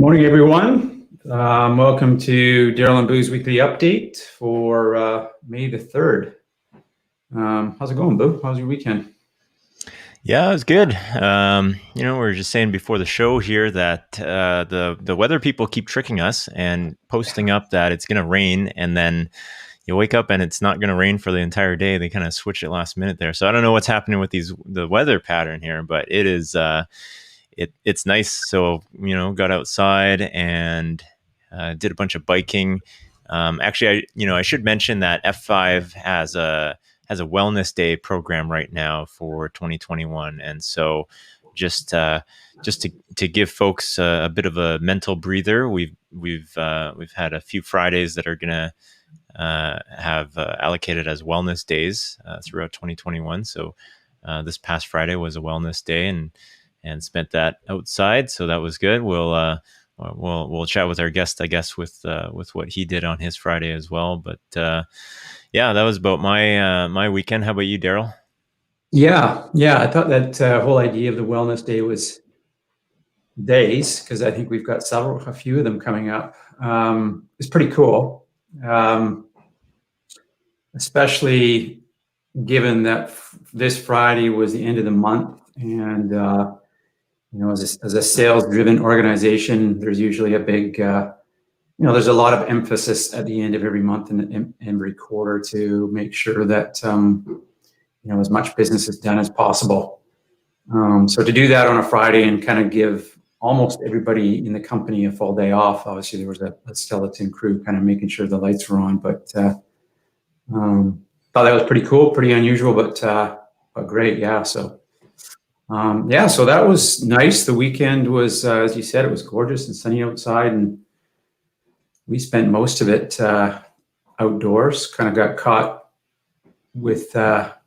Morning, everyone. Welcome to Daryl and Boo's weekly update for May the 3rd. How's it going, Boo? How's your weekend? Yeah, it was good. We were just saying before the show here that the weather people keep tricking us and posting up that it's going to rain, and then you wake up and it's not going to rain for the entire day. They kind of switch it last minute there. So I don't know what's happening with the weather pattern here, but it is it's nice. So got outside and did a bunch of biking. Actually, I should mention that F5 has a wellness day program right now for 2021, and so just to give folks a bit of a mental breather, we've had a few Fridays that are gonna have allocated as wellness days throughout 2021. So this past Friday was a wellness day, and spent that outside, so that was good. We'll chat with our guest, I guess, with what he did on his Friday as well. But yeah, that was about my weekend. How about you, Daryl? Yeah. I thought that whole idea of the wellness day was days, because I think we've got a few of them coming up. It's pretty cool, especially given that this Friday was the end of the month, and as a sales-driven organization, there's usually a big, there's a lot of emphasis at the end of every month and every quarter to make sure that, as much business is done as possible. So to do that on a Friday and kind of give almost everybody in the company a full day off, obviously there was a skeleton crew kind of making sure the lights were on, but thought that was pretty cool, pretty unusual, but great. Yeah. So so that was nice. The weekend was, as you said, it was gorgeous and sunny outside, and we spent most of it outdoors. Kind of got caught without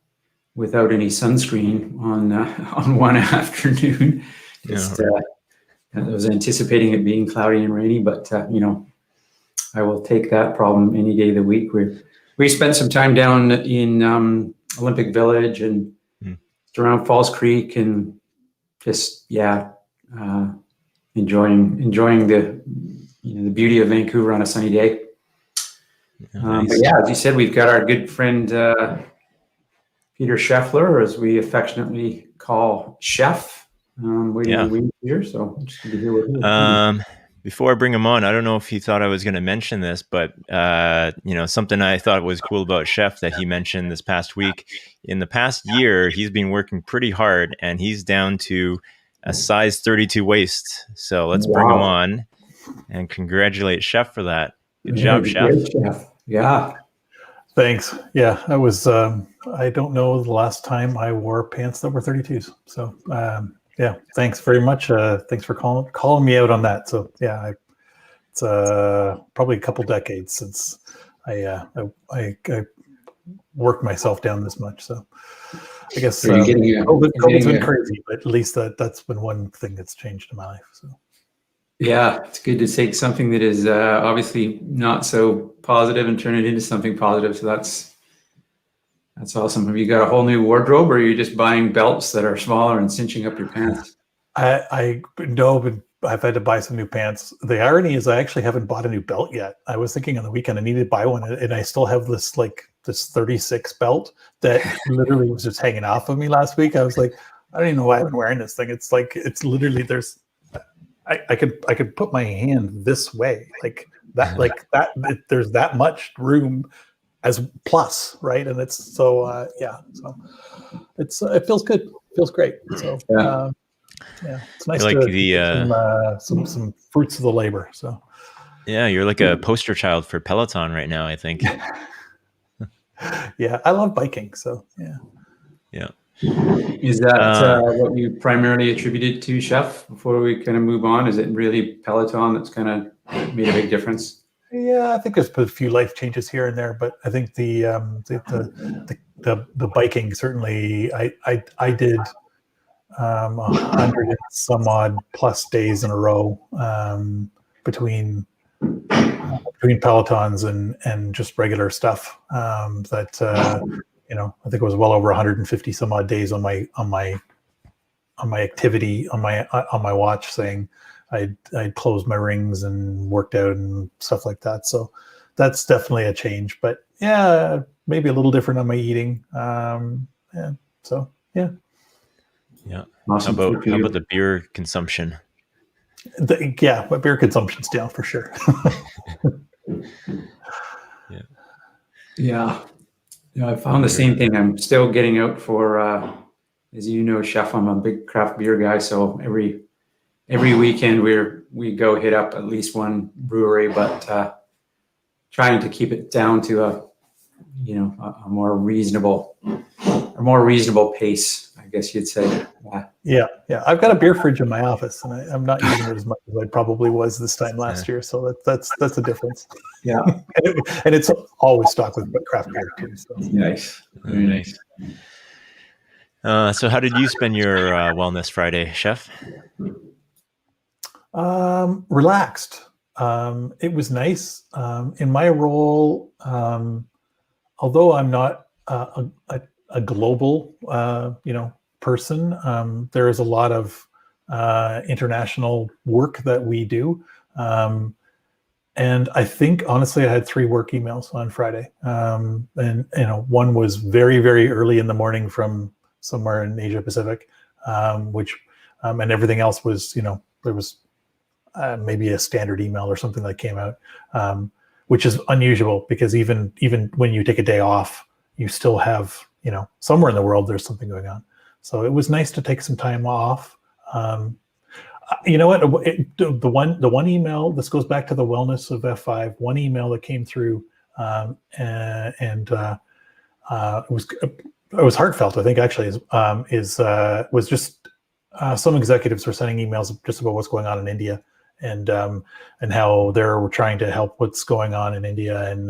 any sunscreen on one afternoon. I was anticipating it being cloudy and rainy, but I will take that problem any day of the week. We spent some time down in Olympic Village and around Falls Creek, and just enjoying the the beauty of Vancouver on a sunny day. Nice. But yeah, as you said, we've got our good friend Peter Scheffler, or as we affectionately call Chef, waiting here. So just good to hear what he was. Before I bring him on, I don't know if he thought I was going to mention this, but something I thought was cool about Chef that he mentioned this past week. In the past year, he's been working pretty hard, and he's down to a size 32 waist. So let's bring him on and congratulate Chef for that. Good job, Chef. Chef. Yeah. Thanks. Yeah, I was. I don't know the last time I wore pants that were 32s. So. Yeah, thanks very much. Thanks for calling me out on that. So yeah, it's probably a couple decades since I worked myself down this much. So I guess COVID's been crazy, but at least that's been one thing that's changed in my life. So yeah, it's good to take something that is obviously not so positive and turn it into something positive. So that's awesome. Have you got a whole new wardrobe, or are you just buying belts that are smaller and cinching up your pants? I know, but I've had to buy some new pants. The irony is I actually haven't bought a new belt yet. I was thinking on the weekend I needed to buy one, and I still have this 36 belt that literally was just hanging off of me last week. I was like, I don't even know why I've been wearing this thing. It's literally I could put my hand this way like that. There's that much room as plus, right? And it's so it feels good. It feels great. So it's nice to some fruits of the labor. So yeah, you're like a poster child for Peloton right now, I think. Yeah, I love biking. So yeah. Is that what you primarily attributed to, Chef? Before we kind of move on, is it really Peloton that's kind of made a big difference? Yeah, I think there's a few life changes here and there, but I think the biking certainly. I did 100 and some odd plus days in a row between Pelotons and just regular stuff. I think it was well over 150 some odd days on my activity on my watch saying I'd closed my rings and worked out and stuff like that. So that's definitely a change. But yeah, maybe a little different on my eating. Yeah. So yeah. Yeah. Awesome. How about the beer consumption? My beer consumption's down for sure. Yeah. I found the same thing. I'm still getting out for, as you know, Chef, I'm a big craft beer guy. So every weekend we go hit up at least one brewery, but trying to keep it down to a more reasonable pace, I guess you'd say. Yeah. I've got a beer fridge in my office, and I'm not using it as much as I probably was this time last year. So that's a difference. Yeah, and it's always stocked with craft beer too. So. Nice, very nice. So how did you spend your Wellness Friday, Chef? Relaxed. It was nice. In my role, although I'm not a global, person, there is a lot of international work that we do. And I think, honestly, I had 3 work emails on Friday. And, one was very, very early in the morning from somewhere in Asia Pacific, and everything else was, there was maybe a standard email or something that came out, which is unusual because even when you take a day off, you still have, somewhere in the world, there's something going on. So it was nice to take some time off. You know what? The one email, this goes back to the wellness of F5. One email that came through, it was heartfelt. I think actually was just some executives were sending emails just about what's going on in India and how they're trying to help what's going on in India and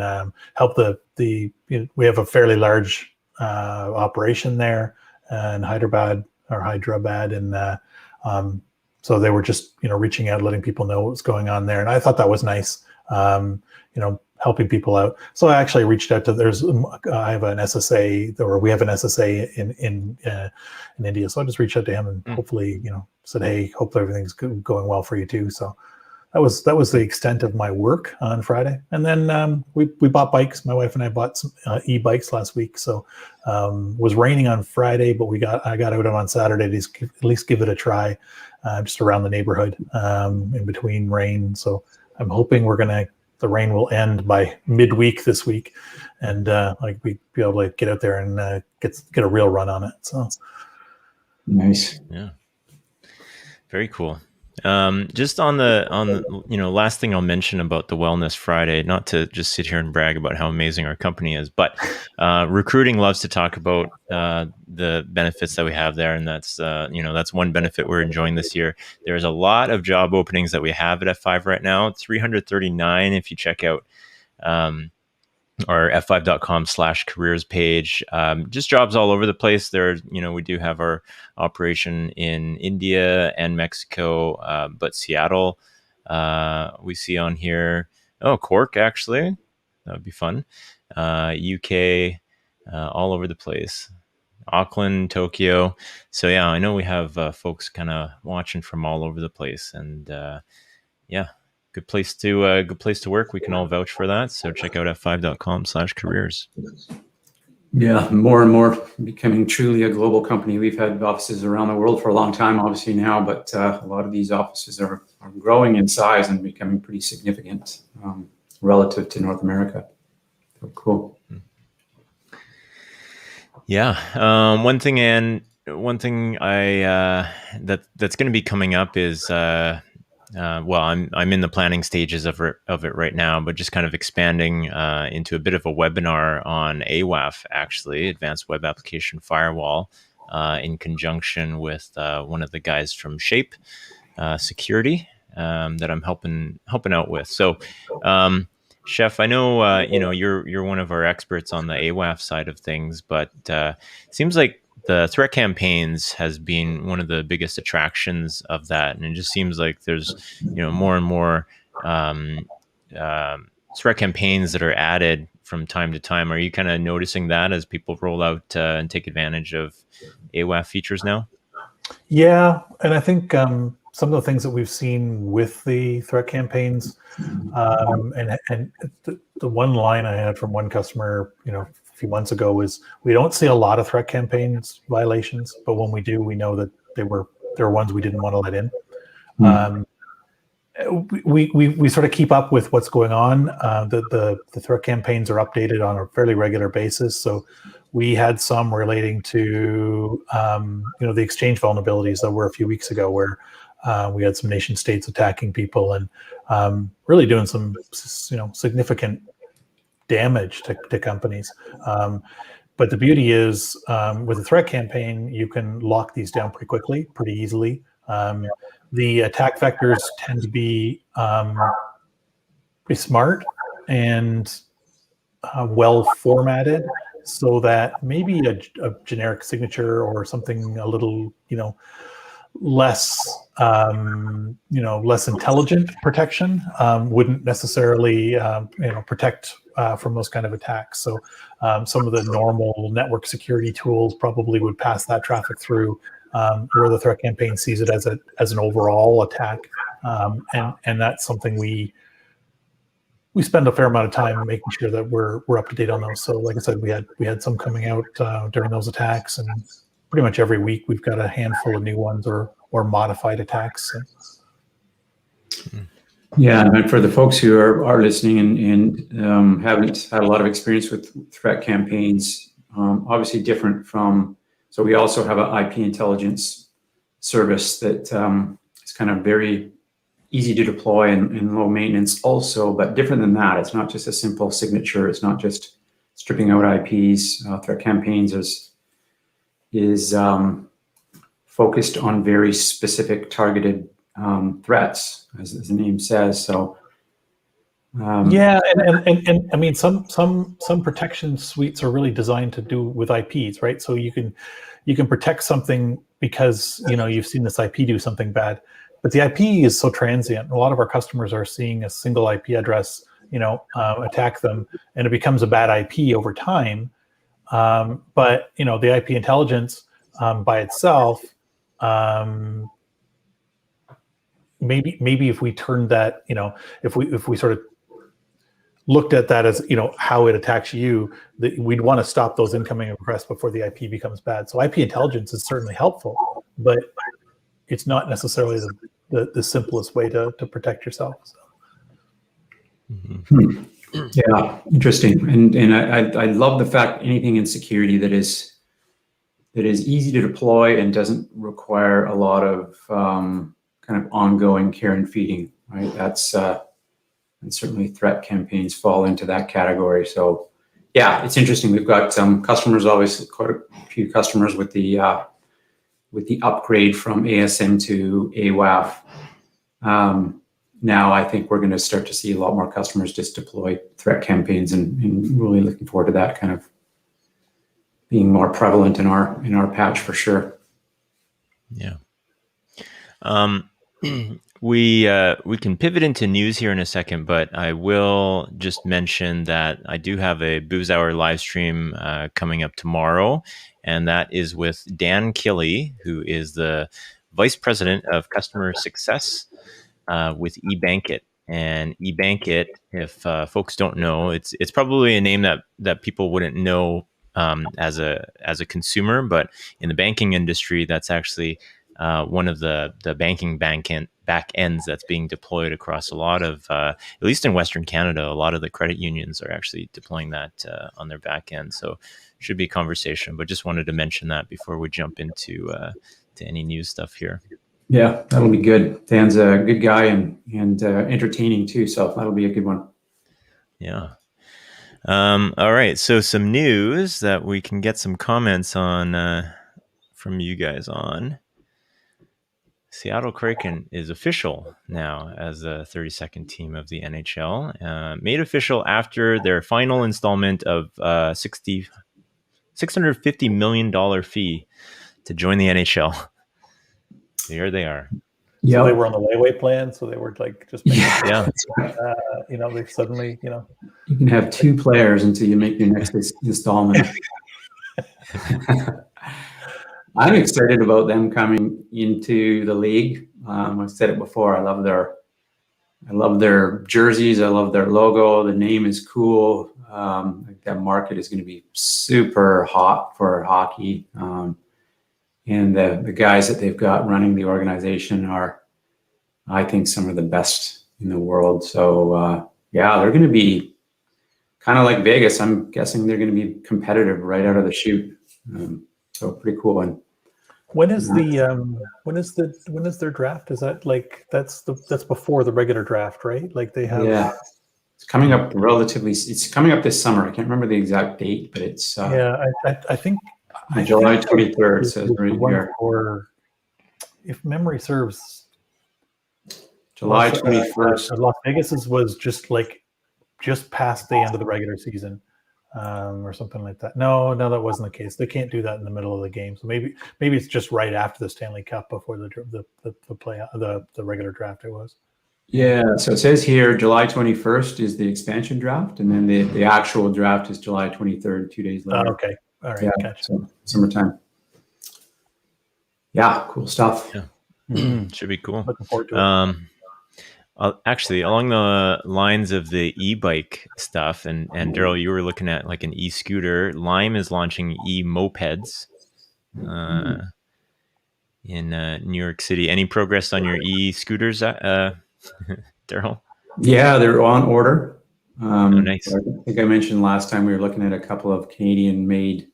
help we have a fairly large operation there in Hyderabad, and so they were just, reaching out, letting people know what's going on there. And I thought that was nice, helping people out. So I actually reached out to, I have an SSA, or we have an SSA in India. So I just reached out to him and hopefully, said, hey, hopefully everything's going well for you too. So that was the extent of my work on Friday. And then we bought bikes. My wife and I bought some e-bikes last week. So was raining on Friday, but I got out on Saturday to at least give it a try, just around the neighborhood in between rain. So I'm hoping the rain will end by midweek this week, and we be able to get out there and get a real run on it. So nice. Yeah, very cool. Just on the last thing I'll mention about the Wellness Friday, not to just sit here and brag about how amazing our company is, but recruiting loves to talk about the benefits that we have there, and that's one benefit we're enjoying this year. There's a lot of job openings that we have at F5 right now, 339 if you check out our f5.com/careers page. Just jobs all over the place. We do have our operation in India and Mexico, but Seattle, we see on here. Oh, Cork, actually. That would be fun. UK, all over the place. Auckland, Tokyo. So yeah, I know we have folks kind of watching from all over the place, and good place to work. We can all vouch for that. So check out f5.com/careers. Yeah, more and more becoming truly a global company. We've had offices around the world for a long time, obviously now, but a lot of these offices are growing in size and becoming pretty significant relative to North America. So cool. Yeah. One thing I that's going to be coming up is I'm in the planning stages of it right now, but just kind of expanding into a bit of a webinar on AWAF, actually, Advanced Web Application Firewall, in conjunction with one of the guys from Shape Security that I'm helping out with. So, Chef, I know you're one of our experts on the AWAF side of things, but it seems like the threat campaigns has been one of the biggest attractions of that, and it just seems like there's more and more threat campaigns that are added from time to time. Are you kind of noticing that as people roll out and take advantage of AWAF features now? Yeah, and I think some of the things that we've seen with the threat campaigns, and the one line I had from one customer, a few months ago was, we don't see a lot of threat campaigns violations, but when we do, we know that there were ones we didn't want to let in. We sort of keep up with what's going on. The threat campaigns are updated on a fairly regular basis. So we had some relating to the exchange vulnerabilities that were a few weeks ago, where we had some nation states attacking people and really doing some significant damage to companies. But the beauty is, with a threat campaign, you can lock these down pretty quickly, pretty easily. The attack vectors tend to be pretty smart and well formatted, so that maybe a generic signature or something a little, less intelligent protection wouldn't necessarily protect from those kind of attacks. So some of the normal network security tools probably would pass that traffic through, where the threat campaign sees it as an overall attack, and that's something we spend a fair amount of time making sure that we're up to date on those. So, like I said, we had some coming out during those attacks, and pretty much every week we've got a handful of new ones or modified attacks. Yeah, and for the folks who are listening and haven't had a lot of experience with threat campaigns, obviously different from. So we also have an IP intelligence service that is kind of very easy to deploy and low maintenance also, but different than that. It's not just a simple signature. It's not just stripping out IPs. Threat campaigns is focused on very specific targeted threats, as the name says. So yeah, and I mean, some protection suites are really designed to do with IPs, right? So you can protect something because you've seen this IP do something bad, but the IP is so transient. A lot of our customers are seeing a single IP address, attack them, and it becomes a bad IP over time. But the IP intelligence by itself, maybe if we turned that, if we sort of looked at that as how it attacks you, that we'd want to stop those incoming requests before the IP becomes bad. So IP intelligence is certainly helpful, but it's not necessarily the simplest way to protect yourself. So. Yeah, interesting. And I love the fact anything in security that is easy to deploy and doesn't require a lot of kind of ongoing care and feeding, right? That's and certainly threat campaigns fall into that category. So yeah, it's interesting. We've got some customers, obviously quite a few customers with the upgrade from ASM to AWAF. Now I think we're going to start to see a lot more customers just deploy threat campaigns, and really looking forward to that kind of being more prevalent in our patch for sure. Yeah. We can pivot into news here in a second, but I will just mention that I do have a Boo's Hour live stream coming up tomorrow, and that is with Dan Killey, who is the Vice President of Customer Success with eBankit. And eBankit, if folks don't know, it's probably a name that people wouldn't know as a consumer, but in the banking industry, that's actually one of the banking back ends that's being deployed across a lot of, at least in Western Canada, a lot of the credit unions are actually deploying that on their back end. So should be a conversation, but just wanted to mention that before we jump into to any news stuff here. Yeah, that'll be good. Dan's a good guy and entertaining too, so that'll be a good one. Yeah. All right. So some news that we can get some comments on from you guys on. Seattle Kraken is official now as the 32nd team of the NHL. Made official after their final installment of $650 million fee to join the NHL. So here they are. So they were on the layaway plan, so they were like just making they suddenly, You can have two players until you make your next installment. I'm excited about them coming into the league. I've said it before. I love their jerseys. I love their logo. The name is cool. Like that market is going to be super hot for hockey. And the guys that they've got running the organization are, I think, some of the best in the world. So yeah, they're going to be kind of like Vegas. I'm guessing they're going to be competitive right out of the chute. So pretty cool. And when is their draft? Is that like that's before the regular draft, right? Like they have. Yeah, it's coming up It's coming up this summer. I can't remember the exact date, but it's yeah. I think July 23rd. Says right here. Or if memory serves, July 21st. Las Vegas was just past the end of the regular season, or something like that. No, that wasn't the case. They can't do that in the middle of the game. So maybe it's just right after the Stanley Cup, before the regular draft. It was. Yeah, so it says here July 21st is the expansion draft, and then the actual draft is July 23rd, 2 days later. Okay, all right, Yeah, gotcha. so summertime. Yeah, cool stuff. Yeah. Should be cool. Looking forward to it. Actually, along the lines of the e-bike stuff, and Daryl, you were looking at like an e-scooter. Lime is launching e-mopeds in New York City. Any progress on your e-scooters, Daryl? Yeah, they're on order. Nice. I think I mentioned last time we were looking at a couple of Canadian-made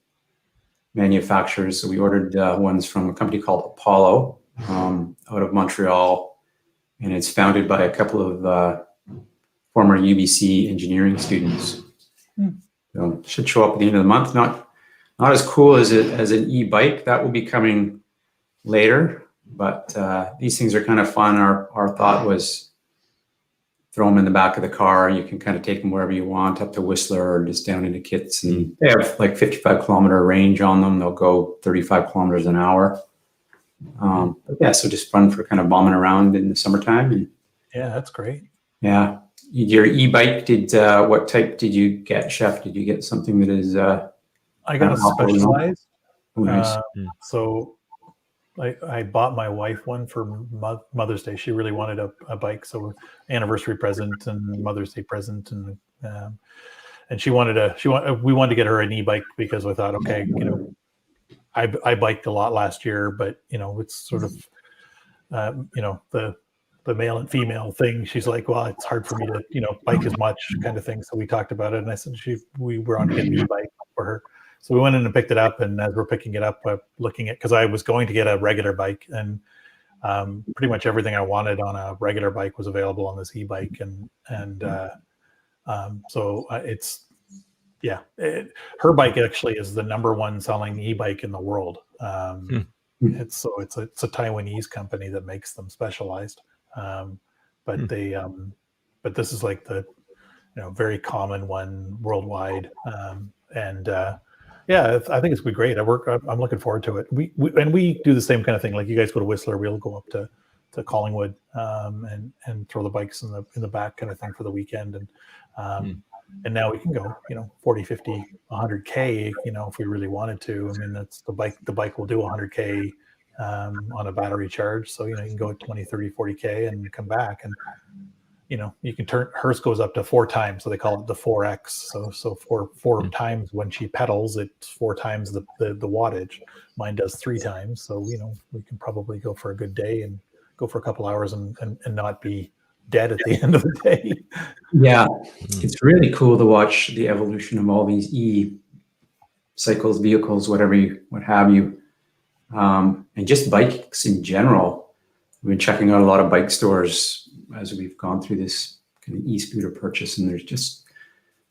manufacturers. So we ordered ones from a company called Apollo out of Montreal. And it's founded by a couple of former UBC engineering students. So it should show up at the end of the month. Not as cool as an e-bike. That will be coming later. But these things are kind of fun. Our thought was throw them in the back of the car. You can kind of take them wherever you want, up to Whistler or just down into Kits. And they have like 55-kilometer range on them. They'll go 35 kilometers an hour. But yeah, so just fun for kind of bombing around in the summertime. And yeah, that's great. Yeah. Your e-bike, what type did you get, Chef? Did you get something that is I got a Specialized. Oh, nice. So I bought my wife one for Mother's Day. She really wanted a bike, so anniversary present and Mother's Day present, and we wanted to get her an e-bike because we thought, okay, I biked a lot last year, but it's sort of the male and female thing. She's like, well, it's hard for me to bike as much, kind of thing. So we talked about it, and I said we were on getting an e-bike for her. So we went in and picked it up, and as we're picking it up, looking at, because I was going to get a regular bike, and pretty much everything I wanted on a regular bike was available on this e-bike, so it's. Yeah, her bike actually is the #1 selling e-bike in the world. It's a Taiwanese company that makes them, Specialized, but this is like the very common one worldwide, yeah, I think it's gonna be great. I'm looking forward to it. We do the same kind of thing. Like you guys go to Whistler, we'll go up to Collingwood and throw the bikes in the back, kind of thing, for the weekend, and now we can go, 40, 50, 100K, if we really wanted to. I mean, that's the bike will do 100K on a battery charge. So, you can go at 20, 30, 40K and come back. And, you can turn, hers goes up to 4 times. So they call it the 4X. So four times when she pedals, it's 4 times the wattage. Mine does 3 times. So, we can probably go for a good day and go for a couple hours and not be dead at the end of the day. Yeah, it's really cool to watch the evolution of all these e-cycles, vehicles, what have you, and just bikes in general. We've been checking out a lot of bike stores as we've gone through this kind of e-scooter purchase, and there's just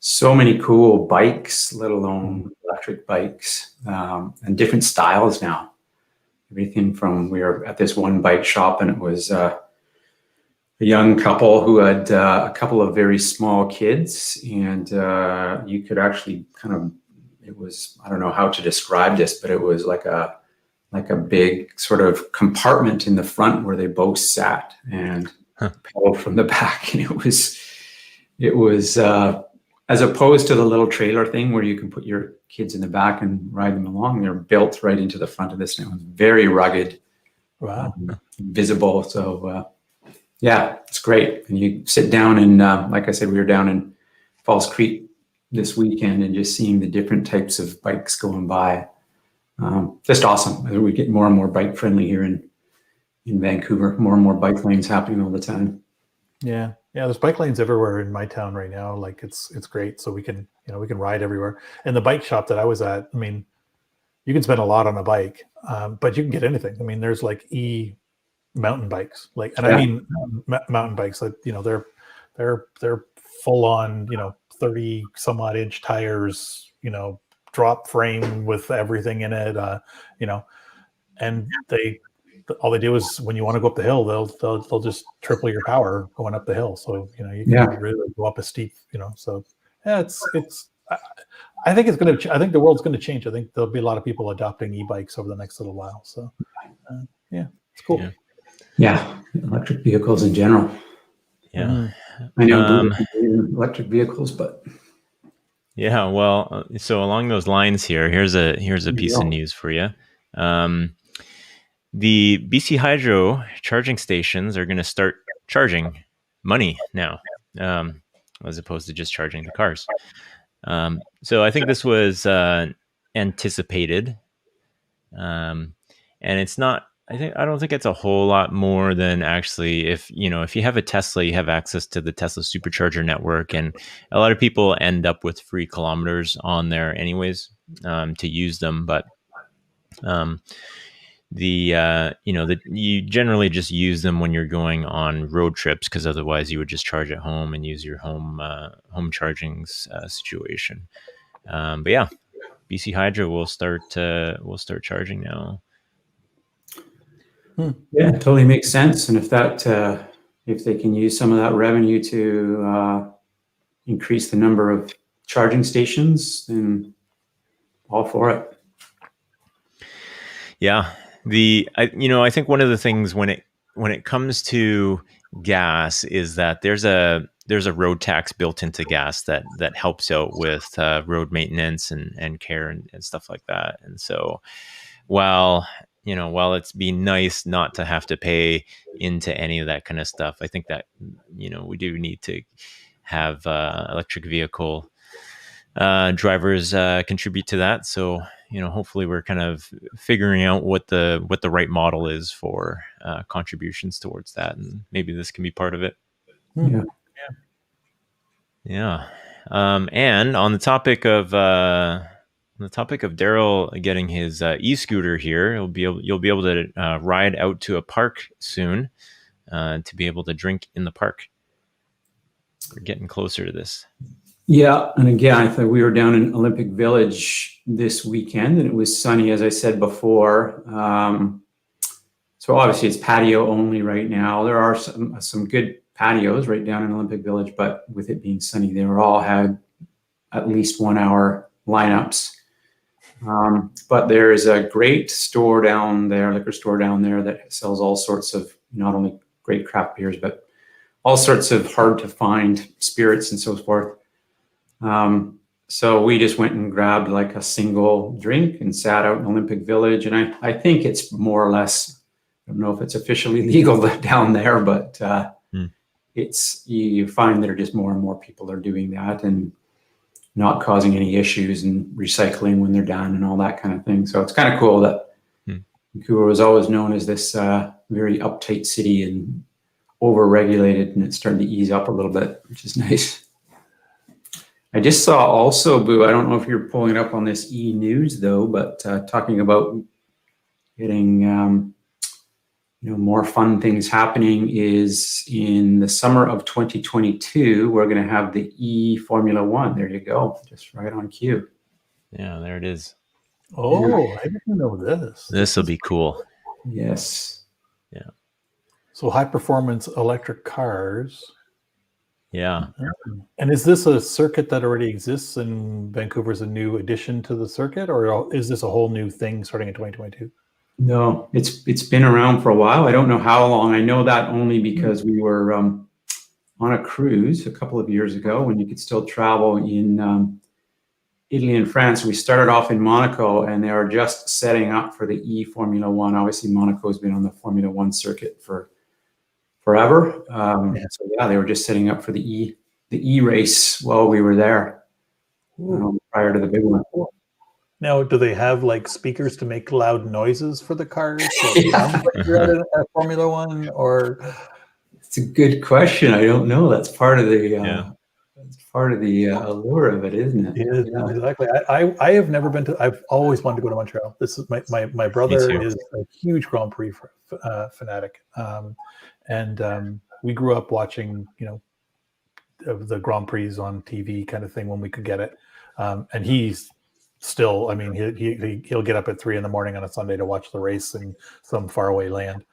so many cool bikes, let alone electric bikes, and different styles now. Everything from, we were at this one bike shop, and it was a young couple who had a couple of very small kids, and you could actually it was, I don't know how to describe this, but it was like a big sort of compartment in the front where they both sat and pedaled from the back. And it was as opposed to the little trailer thing where you can put your kids in the back and ride them along, they're built right into the front of this. And it was very rugged, Wow. visible. So yeah, it's great. And you sit down and like I said, we were down in Falls Creek this weekend and just seeing the different types of bikes going by. Just awesome. We get more and more bike friendly here in Vancouver. More and more bike lanes happening all the time. Yeah. There's bike lanes everywhere in my town right now. Like it's great. So we can ride everywhere. And the bike shop that I was at, I mean, you can spend a lot on a bike, but you can get anything. I mean, there's like mountain bikes, like, and I mean mountain bikes that they're full on 30 some odd inch tires, drop frame with everything in it, and all they do is when you want to go up the hill, they'll just triple your power going up the hill. So you can really go up a steep, So yeah, it's. I think I think the world's going to change. I think there'll be a lot of people adopting e-bikes over the next little while. So yeah, it's cool. Yeah, electric vehicles in general. Yeah, I know electric vehicles, but yeah. Well, so along those lines here's a piece of news for you. The BC Hydro charging stations are going to start charging money now, as opposed to just charging the cars. So I think this was anticipated, and it's not. I don't think it's a whole lot more than actually if you have a Tesla, you have access to the Tesla supercharger network, and a lot of people end up with free kilometers on there anyways to use them. But you generally just use them when you're going on road trips, because otherwise you would just charge at home and use your home charging situation. But yeah, BC Hydro will start charging now. Yeah, it totally makes sense. And if they can use some of that revenue to increase the number of charging stations, then all for it. Yeah. I think one of the things when it comes to gas is that there's a road tax built into gas that helps out with road maintenance and care and stuff like that. And so while it's been nice not to have to pay into any of that kind of stuff, I think that we do need to have electric vehicle drivers contribute to that. So hopefully we're kind of figuring out what the right model is for contributions towards that, and maybe this can be part of it. Yeah. And on the topic of Daryl getting his e-scooter here, you'll be able to ride out to a park soon to be able to drink in the park. We're getting closer to this. Yeah, and again, I think we were down in Olympic Village this weekend, and it was sunny, as I said before. So obviously, it's patio only right now. There are some good patios right down in Olympic Village, but with it being sunny, they all had at least 1 hour lineups. But there is a great store down there, liquor store down there, that sells all sorts of not only great craft beers, but all sorts of hard to find spirits and so forth. So we just went and grabbed like a single drink and sat out in Olympic Village. And I think it's more or less, I don't know if it's officially legal down there, but you find that are just more and more people are doing that and not causing any issues and recycling when they're done and all that kind of thing. So it's kind of cool that Vancouver was always known as this very uptight city and over-regulated, and it's starting to ease up a little bit, which is nice. I just saw also, Boo, I don't know if you're pulling it up on this e-news though, but talking about getting more fun things happening is in the summer of 2022, we're going to have the e-Formula One. There you go, just right on cue. Yeah, there it is. Oh, I didn't know this. This will be cool. Yes. Yeah. So high performance electric cars. Yeah. And is this a circuit that already exists in Vancouver as a new addition to the circuit, or is this a whole new thing starting in 2022? No, it's been around for a while. I don't know how long. I know that only because we were on a cruise a couple of years ago when you could still travel in Italy and France. We started off in Monaco, and they are just setting up for the Formula One. Obviously, Monaco has been on the Formula One circuit for forever. So yeah, they were just setting up for the E race while we were there, prior to the big one. Now, do they have like speakers to make loud noises for the cars? So it sounds like you're at a Formula One, or it's a good question. I don't know. That's part of the it's part of the allure of it, isn't it? Yeah, exactly. I have never been to. I've always wanted to go to Montreal. This is my brother is a huge Grand Prix fanatic, and we grew up watching the Grand Prix on TV kind of thing when we could get it, and he's still. I mean, he'll get up at 3 a.m. on a Sunday to watch the race in some faraway land.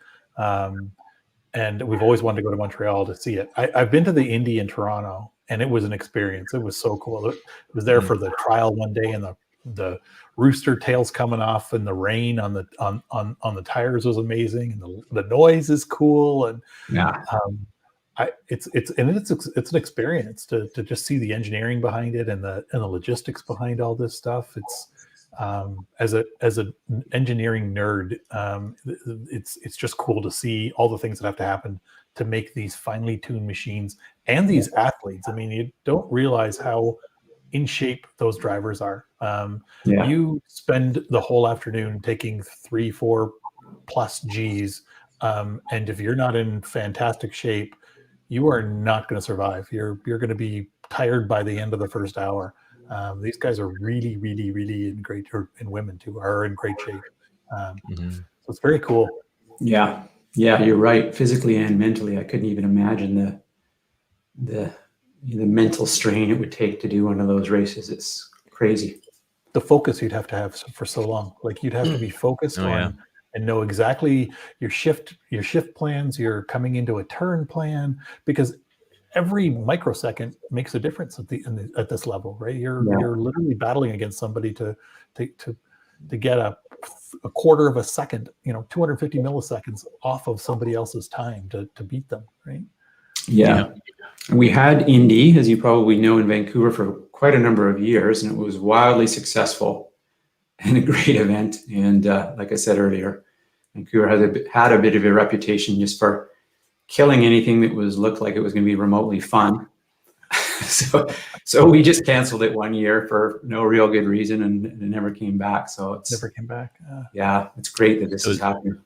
And we've always wanted to go to Montreal to see it. I've been to the Indy in Toronto, and it was an experience. It was so cool. It was there for the trial one day, and the rooster tails coming off in the rain on the tires was amazing, and the noise is cool. And it's an experience to just see the engineering behind it and the logistics behind all this stuff. It's as an engineering nerd, it's just cool to see all the things that have to happen to make these finely tuned machines and these athletes. I mean, you don't realize how in shape those drivers are. You spend the whole afternoon taking 3-4 plus Gs, and if you're not in fantastic shape, you are not going to survive. You're going to be tired by the end of the first hour. These guys are really, really, really in great, and women too, are in great shape. So it's very cool. Yeah, you're right. Physically and mentally, I couldn't even imagine the mental strain it would take to do one of those races. It's crazy. The focus you'd have to have for so long. Like you'd have to be focused on and know exactly your shift plans. You're coming into a turn plan, because every microsecond makes a difference at this level, right? You're literally battling against somebody to get a quarter of a second, 250 milliseconds off of somebody else's time to beat them, right? Yeah. We had Indy, as you probably know, in Vancouver for quite a number of years, and it was wildly successful and a great event. And like I said earlier, Vancouver had a bit of a reputation just for killing anything that looked like it was going to be remotely fun. so we just canceled it one year for no real good reason, and it never came back. So it's never came back. Yeah, it's great that this is happening.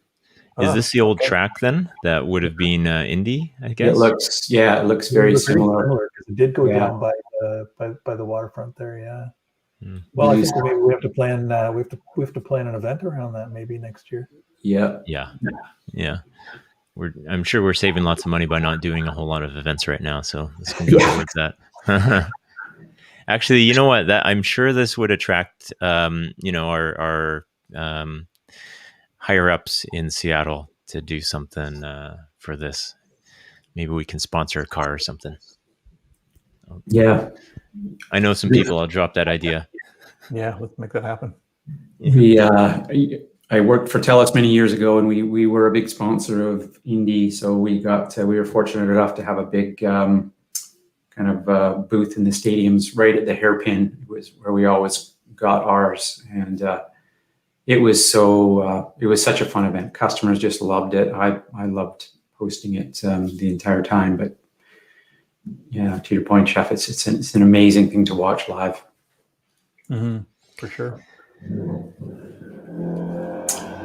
Is this the old track then that would have been Indy, I guess? It looks very similar. Because it did go down by the waterfront there. Yeah. Well, I think maybe we have to plan. We have to plan an event around that maybe next year. Yeah. I'm sure we're saving lots of money by not doing a whole lot of events right now, so this can go towards that. Actually, you know what? I'm sure this would attract, our higher ups in Seattle to do something for this. Maybe we can sponsor a car or something. Yeah, I know some people. I'll drop that idea. Yeah, let's make that happen. I worked for TELUS many years ago, and we were a big sponsor of Indy. So we were fortunate enough to have a big kind of booth in the stadiums right at the hairpin. It was where we always got ours, and it was such a fun event. Customers just loved it. I loved hosting it the entire time. But yeah, to your point, Chef, it's an amazing thing to watch live. For sure.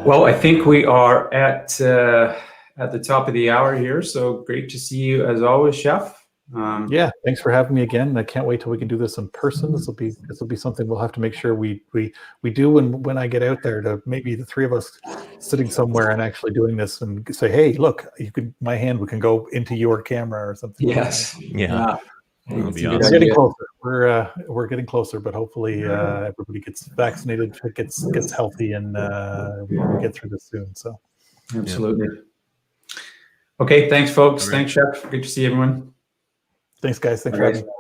Well, I think we are at the top of the hour here. So great to see you as always, Chef. Thanks for having me again. I can't wait till we can do this in person. This will be something we'll have to make sure we do when I get out there, to maybe the three of us sitting somewhere and actually doing this and say, hey, look, my hand can go into your camera or something. Yes. Yeah. We're getting closer. We're getting closer, but hopefully everybody gets vaccinated, gets healthy, and we get through this soon. So absolutely. Okay, thanks, folks. Thanks, Chef. Good to see everyone. Thanks, guys. Thanks for having me.